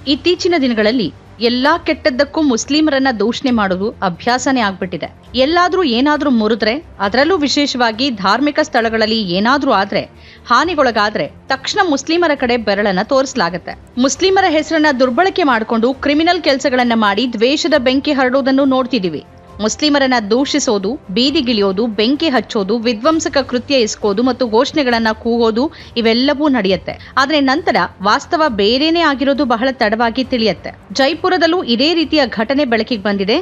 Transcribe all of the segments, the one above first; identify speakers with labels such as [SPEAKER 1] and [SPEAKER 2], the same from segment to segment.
[SPEAKER 1] ಇತ್ತೀಚಿನ ದಿನಗಳಲ್ಲಿ ಎಲ್ಲಾ ಕೆಟ್ಟದ್ದಕ್ಕೂ ಮುಸ್ಲಿಮರನ್ನ ದೂಷಣೆ ಮಾಡೋದು ಅಭ್ಯಾಸನೇ ಆಗ್ಬಿಟ್ಟಿದೆ. ಎಲ್ಲಾದ್ರೂ ಏನಾದ್ರೂ ಮುರಿದ್ರೆ, ಅದರಲ್ಲೂ ವಿಶೇಷವಾಗಿ ಧಾರ್ಮಿಕ ಸ್ಥಳಗಳಲ್ಲಿ ಏನಾದ್ರೂ ಆದ್ರೆ, ಹಾನಿಗೊಳಗಾದ್ರೆ ತಕ್ಷಣ ಮುಸ್ಲಿಮರ ಕಡೆ ಬೆರಳನ್ನ ತೋರಿಸಲಾಗತ್ತೆ. ಮುಸ್ಲಿಮರ ಹೆಸರನ್ನ ದುರ್ಬಳಕೆ ಮಾಡಿಕೊಂಡು ಕ್ರಿಮಿನಲ್ ಕೆಲಸಗಳನ್ನ ಮಾಡಿ ದ್ವೇಷದ ಬೆಂಕಿ ಹರಡೋದನ್ನು ನೋಡ್ತಿದೀವಿ. ಮುಸ್ಲಿಮರನ್ನ ದೂಷಿಸೋದು, ಬೀದಿಗಿಳಿಯೋದು, ಬೆಂಕಿ ಹಚ್ಚೋದು, ವಿಧ್ವಂಸಕ ಕೃತ್ಯ ಎಸಗೋದು ಮತ್ತು ಘೋಷಣೆಗಳನ್ನ ಕೂಗೋದು ಇವೆಲ್ಲವೂ ನಡೆಯುತ್ತೆ. ಆದ್ರೆ ನಂತರ ವಾಸ್ತವ ಬೇರೇನೇ ಆಗಿರೋದು ಬಹಳ ತಡವಾಗಿ ತಿಳಿಯುತ್ತೆ. ಜೈಪುರದಲ್ಲೂ ಇದೇ ರೀತಿಯ ಘಟನೆ ಬೆಳಕಿಗೆ ಬಂದಿದೆ.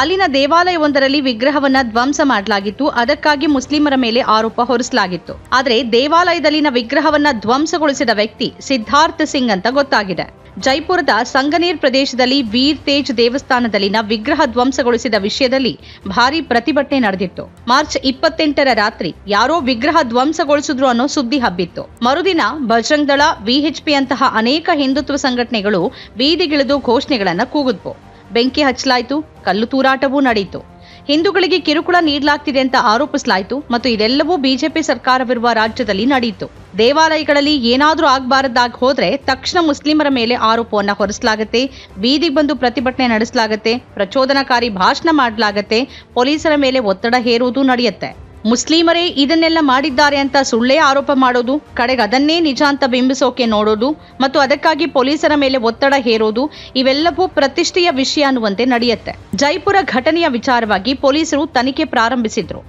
[SPEAKER 1] ಅಲ್ಲಿನ ದೇವಾಲಯವೊಂದರಲ್ಲಿ ವಿಗ್ರಹವನ್ನ ಧ್ವಂಸ ಮಾಡಲಾಗಿತ್ತು. ಅದಕ್ಕಾಗಿ ಮುಸ್ಲಿಮರ ಮೇಲೆ ಆರೋಪ ಹೊರಿಸಲಾಗಿತ್ತು. ಆದ್ರೆ ದೇವಾಲಯದಲ್ಲಿನ ವಿಗ್ರಹವನ್ನ ಧ್ವಂಸಗೊಳಿಸಿದ ವ್ಯಕ್ತಿ ಸಿದ್ಧಾರ್ಥ್ ಸಿಂಗ್ ಅಂತ ಗೊತ್ತಾಗಿದೆ. ಜೈಪುರದ ಸಂಗನೇರ್ ಪ್ರದೇಶದಲ್ಲಿ ವೀರ್ ತೇಜ್ ದೇವಸ್ಥಾನದಲ್ಲಿನ ವಿಗ್ರಹ ಧ್ವಂಸಗೊಳಿಸಿದ ವಿಷಯದಲ್ಲಿ ಭಾರಿ ಪ್ರತಿಭಟನೆ ನಡೆದಿತ್ತು. ಮಾರ್ಚ್ 28ರ ರಾತ್ರಿ ಯಾರೋ ವಿಗ್ರಹ ಧ್ವಂಸಗೊಳಿಸಿದ್ರು ಅನ್ನೋ ಸುದ್ದಿ ಹಬ್ಬಿತ್ತು. ಮರುದಿನ ಬಜರಂಗ್ ದಳ, ವಿಎಚ್ಪಿ ಅಂತಹ ಅನೇಕ ಹಿಂದುತ್ವ ಸಂಘಟನೆಗಳು ಬೀದಿಗಿಳಿದು ಘೋಷಣೆಗಳನ್ನ ಕೂಗಿದ್ವು. ಬೆಂಕಿ ಹಚ್ಚಲಾಯಿತು, ಕಲ್ಲು ತೂರಾಟವೂ ನಡೆಯಿತು. ಹಿಂದೂಗಳಿಗೆ ಕಿರುಕುಳ ನೀಡಲಾಗ್ತಿದೆ ಅಂತ ಆರೋಪಿಸಲಾಯಿತು ಮತ್ತು ಇದೆಲ್ಲವೂ ಬಿಜೆಪಿ ಸರ್ಕಾರವಿರುವ ರಾಜ್ಯದಲ್ಲಿ ನಡೆಯಿತು. ದೇವಾಲಯಗಳಲ್ಲಿ ಏನಾದ್ರೂ ಆಗಬಾರದಾಗ ಹೋದ್ರೆ ತಕ್ಷಣ ಮುಸ್ಲಿಮರ ಮೇಲೆ ಆರೋಪವನ್ನ ಹೊರಿಸಲಾಗತ್ತೆ, ಬೀದಿಗೆ ಬಂದು ಪ್ರತಿಭಟನೆ ನಡೆಸಲಾಗತ್ತೆ, ಪ್ರಚೋದನಕಾರಿ ಭಾಷಣ ಮಾಡಲಾಗತ್ತೆ, ಪೊಲೀಸರ ಮೇಲೆ ಒತ್ತಡ ಹೇರುವುದು ನಡೆಯುತ್ತೆ. ಮುಸ್ಲಿಮರೇ ಇದನ್ನೆಲ್ಲ ಮಾಡಿದ್ದಾರೆ ಅಂತ ಸುಳ್ಳೇ ಆರೋಪ ಮಾಡೋದು, ಕಡೆಗೆ ಅದನ್ನೇ ನಿಜ ಅಂತ ಬಿಂಬಿಸೋಕೆ ನೋಡೋದು ಮತ್ತು ಅದಕ್ಕಾಗಿ ಪೊಲೀಸರ ಮೇಲೆ ಒತ್ತಡ ಹೇರೋದು ಇವೆಲ್ಲವೂ ಪ್ರತಿಷ್ಠೆಯ ವಿಷಯ ಅನ್ನುವಂತೆ ನಡೆಯುತ್ತೆ. ಜೈಪುರ ಘಟನೆಯ ವಿಚಾರವಾಗಿ ಪೊಲೀಸರು ತನಿಖೆ ಪ್ರಾರಂಭಿಸಿದ್ರು.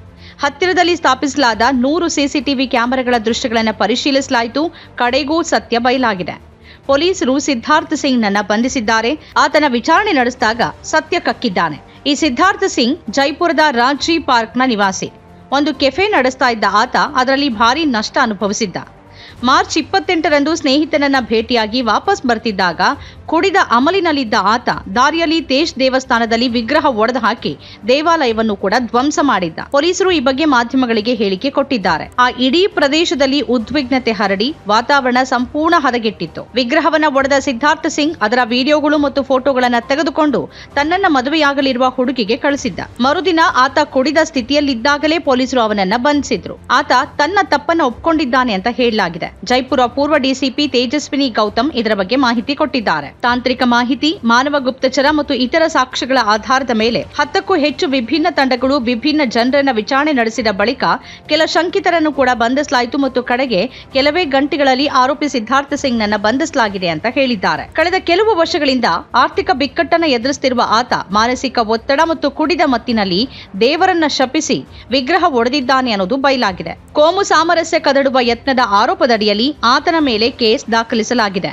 [SPEAKER 1] ಹತ್ತಿರದಲ್ಲಿ ಸ್ಥಾಪಿಸಲಾದ 100 ಸಿಸಿಟಿವಿ ಕ್ಯಾಮೆರಾಗಳ ದೃಶ್ಯಗಳನ್ನು ಪರಿಶೀಲಿಸಲಾಯಿತು. ಕಡೆಗೂ ಸತ್ಯ ಬಯಲಾಗಿದೆ. ಪೊಲೀಸರು ಸಿದ್ಧಾರ್ಥ್ ಸಿಂಗ್ ನನ್ನ ಬಂಧಿಸಿದ್ದಾರೆ. ಆತನ ವಿಚಾರಣೆ ನಡೆಸಿದಾಗ ಸತ್ಯ ಕಕ್ಕಿದ್ದಾನೆ. ಈ ಸಿದ್ಧಾರ್ಥ್ ಸಿಂಗ್ ಜೈಪುರದ ರಾಜಿ ಪಾರ್ಕ್ನ ನಿವಾಸಿ. ಒಂದು ಕೆಫೆ ನಡೆಸ್ತಾ ಇದ್ದ ಆತ ಅದರಲ್ಲಿ ಭಾರಿ ನಷ್ಟ ಅನುಭವಿಸಿದ್ದ. ಮಾರ್ಚ್ 28ರಂದು ಸ್ನೇಹಿತನನ್ನ ಭೇಟಿಯಾಗಿ ವಾಪಸ್ ಬರ್ತಿದ್ದಾಗ ಕುಡಿದ ಅಮಲಿನಲ್ಲಿದ್ದ ಆತ ದಾರಿಯಲ್ಲಿ ತೇಜ್ ದೇವಸ್ಥಾನದಲ್ಲಿ ವಿಗ್ರಹ ಒಡೆದು ಹಾಕಿ ದೇವಾಲಯವನ್ನು ಕೂಡ ಧ್ವಂಸ ಮಾಡಿದ್ದ. ಪೊಲೀಸರು ಈ ಬಗ್ಗೆ ಮಾಧ್ಯಮಗಳಿಗೆ ಹೇಳಿಕೆ ಕೊಟ್ಟಿದ್ದಾರೆ. ಆ ಇಡೀ ಪ್ರದೇಶದಲ್ಲಿ ಉದ್ವಿಗ್ನತೆ ಹರಡಿ ವಾತಾವರಣ ಸಂಪೂರ್ಣ ಹದಗೆಟ್ಟಿತ್ತು. ವಿಗ್ರಹವನ್ನ ಒಡೆದ ಸಿದ್ಧಾರ್ಥ್ ಸಿಂಗ್ ಅದರ ವಿಡಿಯೋಗಳು ಮತ್ತು ಫೋಟೋಗಳನ್ನ ತೆಗೆದುಕೊಂಡು ತನ್ನನ್ನ ಮದುವೆಯಾಗಲಿರುವ ಹುಡುಗಿಗೆ ಕಳಿಸಿದ್ದ. ಮರುದಿನ ಆತ ಕುಡಿದ ಸ್ಥಿತಿಯಲ್ಲಿದ್ದಾಗಲೇ ಪೊಲೀಸರು ಅವನನ್ನ ಬಂಧಿಸಿದ್ರು. ಆತ ತನ್ನ ತಪ್ಪನ್ನ ಒಪ್ಕೊಂಡಿದ್ದಾನೆ ಅಂತ ಹೇಳಲಾಗಿದೆ. ಜೈಪುರ ಪೂರ್ವ ಡಿಸಿಪಿ ತೇಜಸ್ವಿನಿ ಗೌತಮ್ ಇದರ ಬಗ್ಗೆ ಮಾಹಿತಿ ಕೊಟ್ಟಿದ್ದಾರೆ. ತಾಂತ್ರಿಕ ಮಾಹಿತಿ, ಮಾನವ ಗುಪ್ತಚರ ಮತ್ತು ಇತರ ಸಾಕ್ಷ್ಯಗಳ ಆಧಾರದ ಮೇಲೆ 10ಕ್ಕೂ ಹೆಚ್ಚು ವಿಭಿನ್ನ ತಂಡಗಳು ವಿಭಿನ್ನ ಜನರನ್ನ ವಿಚಾರಣೆ ನಡೆಸಿದ ಬಳಿಕ ಕೆಲ ಶಂಕಿತರನ್ನು ಕೂಡ ಬಂಧಿಸಲಾಯಿತು ಮತ್ತು ಕಡೆಗೆ ಕೆಲವೇ ಗಂಟೆಗಳಲ್ಲಿ ಆರೋಪಿ ಸಿದ್ಧಾರ್ಥ್ ಸಿಂಗ್ ನನ್ನ ಬಂಧಿಸಲಾಗಿದೆ ಅಂತ ಹೇಳಿದ್ದಾರೆ. ಕಳೆದ ಕೆಲವು ವರ್ಷಗಳಿಂದ ಆರ್ಥಿಕ ಬಿಕ್ಕಟ್ಟನ್ನು ಎದುರಿಸುತ್ತಿರುವ ಆತ ಮಾನಸಿಕ ಒತ್ತಡ ಮತ್ತು ಕುಡಿದ ಮತ್ತಿನಲ್ಲಿ ದೇವರನ್ನ ಶಪಿಸಿ ವಿಗ್ರಹ ಒಡೆದಿದ್ದಾನೆ ಅನ್ನೋದು ಬಯಲಾಗಿದೆ. ಕೋಮು ಸಾಮರಸ್ಯ ಕದಡುವ ಯತ್ನದ ಆರೋಪದಡಿಯಲ್ಲಿ ಆತನ ಮೇಲೆ ಕೇಸ್ ದಾಖಲಿಸಲಾಗಿದೆ.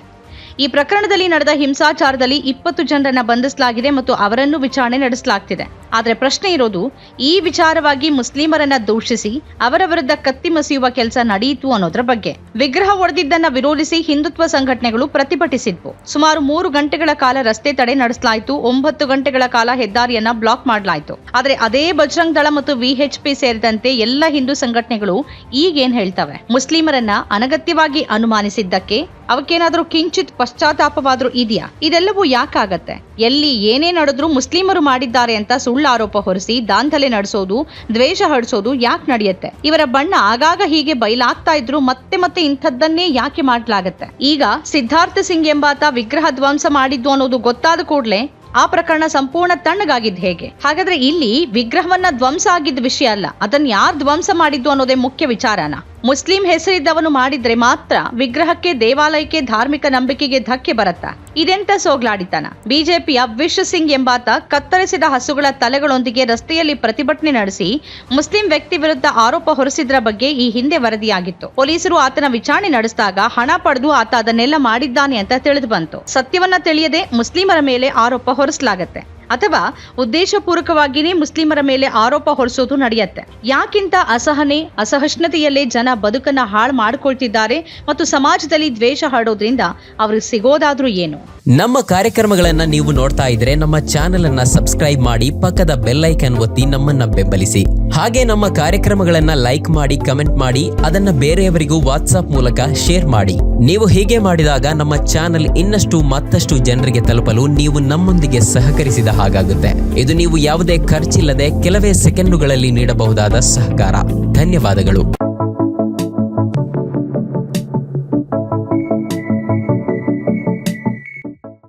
[SPEAKER 1] ಈ ಪ್ರಕರಣದಲ್ಲಿ ನಡೆದ ಹಿಂಸಾಚಾರದಲ್ಲಿ 20 ಜನರನ್ನ ಬಂಧಿಸಲಾಗಿದೆ ಮತ್ತು ಅವರನ್ನು ವಿಚಾರಣೆ ನಡೆಸಲಾಗ್ತಿದೆ. ಆದ್ರೆ ಪ್ರಶ್ನೆ ಇರೋದು, ಈ ವಿಚಾರವಾಗಿ ಮುಸ್ಲಿಮರನ್ನ ದೂಷಿಸಿ ಅವರ ವಿರುದ್ಧ ಕತ್ತಿ ಮಸಿಯುವ ಕೆಲಸ ನಡೆಯಿತು ಅನ್ನೋದ್ರ ಬಗ್ಗೆ. ವಿಗ್ರಹ ಒಡೆದಿದ್ದನ್ನ ವಿರೋಧಿಸಿ ಹಿಂದುತ್ವ ಸಂಘಟನೆಗಳು ಪ್ರತಿಭಟಿಸಿದ್ವು. ಸುಮಾರು 3 ಗಂಟೆಗಳ ಕಾಲ ರಸ್ತೆ ತಡೆ ನಡೆಸಲಾಯಿತು. 9 ಗಂಟೆಗಳ ಕಾಲ ಹೆದ್ದಾರಿಯನ್ನ ಬ್ಲಾಕ್ ಮಾಡಲಾಯಿತು. ಆದ್ರೆ ಅದೇ ಬಜರಂಗ್ ದಳ ಮತ್ತು ವಿಎಚ್ಪಿ ಸೇರಿದಂತೆ ಎಲ್ಲ ಹಿಂದೂ ಸಂಘಟನೆಗಳು ಈಗೇನ್ ಹೇಳ್ತವೆ? ಮುಸ್ಲಿಮರನ್ನ ಅನಗತ್ಯವಾಗಿ ಅನುಮಾನಿಸಿದ್ದಕ್ಕೆ ಅವಕ್ಕೇನಾದ್ರೂ ಕಿಂಚಿತ್ ಪಶ್ಚಾತ್ತಾಪವಾದ್ರೂ ಇದೆಯಾ? ಇದೆಲ್ಲವೂ ಯಾಕಾಗತ್ತೆ? ಎಲ್ಲಿ ಏನೇ ನಡೆದ್ರೂ ಮುಸ್ಲಿಮರು ಮಾಡಿದ್ದಾರೆ ಅಂತ ಸುಳ್ಳು ಆರೋಪ ಹೊರಿಸಿ ದಾಂಧಲೆ ನಡೆಸೋದು, ದ್ವೇಷ ಹರಡಿಸೋದು ಯಾಕೆ ನಡೆಯುತ್ತೆ? ಇವರ ಬಣ್ಣ ಆಗಾಗ ಹೀಗೆ ಬಯಲಾಗ್ತಾ ಇದ್ರು ಮತ್ತೆ ಮತ್ತೆ ಇಂಥದ್ದನ್ನೇ ಯಾಕೆ ಮಾಡ್ಲಾಗತ್ತೆ? ಈಗ ಸಿದ್ಧಾರ್ಥ್ ಸಿಂಗ್ ಎಂಬಾತ ವಿಗ್ರಹ ಧ್ವಂಸ ಮಾಡಿದ್ದು ಅನ್ನೋದು ಗೊತ್ತಾದ ಕೂಡಲೇ ಆ ಪ್ರಕರಣ ಸಂಪೂರ್ಣ ತಣ್ಣಗಾಗಿದ್ದು ಹೇಗೆ? ಹಾಗಾದ್ರೆ ಇಲ್ಲಿ ವಿಗ್ರಹವನ್ನ ಧ್ವಂಸ ಆಗಿದ್ದ ವಿಷಯ ಅಲ್ಲ, ಅದನ್ನ ಯಾರು ಧ್ವಂಸ ಮಾಡಿದ್ದು ಅನ್ನೋದೇ ಮುಖ್ಯ ವಿಚಾರನ. ಮುಸ್ಲಿಂ ಹೆಸರಿದ್ದವನು ಮಾಡಿದ್ರೆ ಮಾತ್ರ ವಿಗ್ರಹಕ್ಕೆ, ದೇವಾಲಯಕ್ಕೆ, ಧಾರ್ಮಿಕ ನಂಬಿಕೆಗೆ ಧಕ್ಕೆ ಬರತ್ತಾ? ಇದೆಂತ ಸೋಗ್ಲಾಡಿತನ? ಬಿಜೆಪಿಯ ವಿಶ್ ಸಿಂಗ್ ಎಂಬಾತ ಕತ್ತರಿಸಿದ ಹಸುಗಳ ತಲೆಗಳೊಂದಿಗೆ ರಸ್ತೆಯಲ್ಲಿ ಪ್ರತಿಭಟನೆ ನಡೆಸಿ ಮುಸ್ಲಿಂ ವ್ಯಕ್ತಿ ವಿರುದ್ಧ ಆರೋಪ ಹೊರಿಸಿದ್ರ ಬಗ್ಗೆ ಈ ಹಿಂದೆ ವರದಿಯಾಗಿತ್ತು. ಪೊಲೀಸರು ಆತನ ವಿಚಾರಣೆ ನಡೆಸಿದಾಗ ಹಣ ಪಡೆದು ಆತ ಅದನ್ನೆಲ್ಲ ಮಾಡಿದ್ದಾನೆ ಅಂತ ತಿಳಿದು ಬಂತು. ಸತ್ಯವನ್ನ ತಿಳಿಯದೆ ಮುಸ್ಲಿಮರ ಮೇಲೆ ಆರೋಪ ಹೊರಿಸಲಾಗತ್ತೆ ಅಥವಾ ಉದ್ದೇಶಪೂರ್ವಕವಾಗಿಯೇ ಮುಸ್ಲಿಮರ ಮೇಲೆ ಆರೋಪ ಹೊರಿಸೋದು ನಡೆಯುತ್ತೆ. ಯಾಕಿಂತ ಅಸಹನೆ, ಅಸಹಿಷ್ಣುತೆಯಲ್ಲೇ ಜನ ಬದುಕನ್ನ ಹಾಳು ಮಾಡಿಕೊಳ್ತಿದ್ದಾರೆ ಮತ್ತು ಸಮಾಜದಲ್ಲಿ ದ್ವೇಷ ಹರಡೋದ್ರಿಂದ ಅವ್ರಿಗೆ ಸಿಗೋದಾದ್ರೂ ಏನು?
[SPEAKER 2] ನಮ್ಮ ಕಾರ್ಯಕ್ರಮಗಳನ್ನ ನೀವು ನೋಡ್ತಾ ಇದ್ರೆ ನಮ್ಮ ಚಾನೆಲ್ ಅನ್ನ ಸಬ್ಸ್ಕ್ರೈಬ್ ಮಾಡಿ, ಪಕ್ಕದ ಬೆಲ್ ಐಕಾನ್ ಒತ್ತಿ ನಮ್ಮನ್ನ ಬೆಂಬಲಿಸಿ. ಹಾಗೆ ನಮ್ಮ ಕಾರ್ಯಕ್ರಮಗಳನ್ನ ಲೈಕ್ ಮಾಡಿ, ಕಮೆಂಟ್ ಮಾಡಿ, ಅದನ್ನ ಬೇರೆಯವರಿಗೂ ವಾಟ್ಸ್ಆಪ್ ಮೂಲಕ ಶೇರ್ ಮಾಡಿ. ನೀವು ಹೀಗೆ ಮಾಡಿದಾಗ ನಮ್ಮ ಚಾನೆಲ್ ಇನ್ನಷ್ಟು ಮತ್ತಷ್ಟು ಜನರಿಗೆ ತಲುಪಲು ನೀವು ನಮ್ಮೊಂದಿಗೆ ಸಹಕರಿಸಿದ ಹಾಗಾಗುತ್ತೆ. ಇದು ನೀವು ಯಾವುದೇ ಖರ್ಚಿಲ್ಲದೆ ಕೆಲವೇ ಸೆಕೆಂಡುಗಳಲ್ಲಿ ನೀಡಬಹುದಾದ ಸಹಕಾರ. ಧನ್ಯವಾದಗಳು.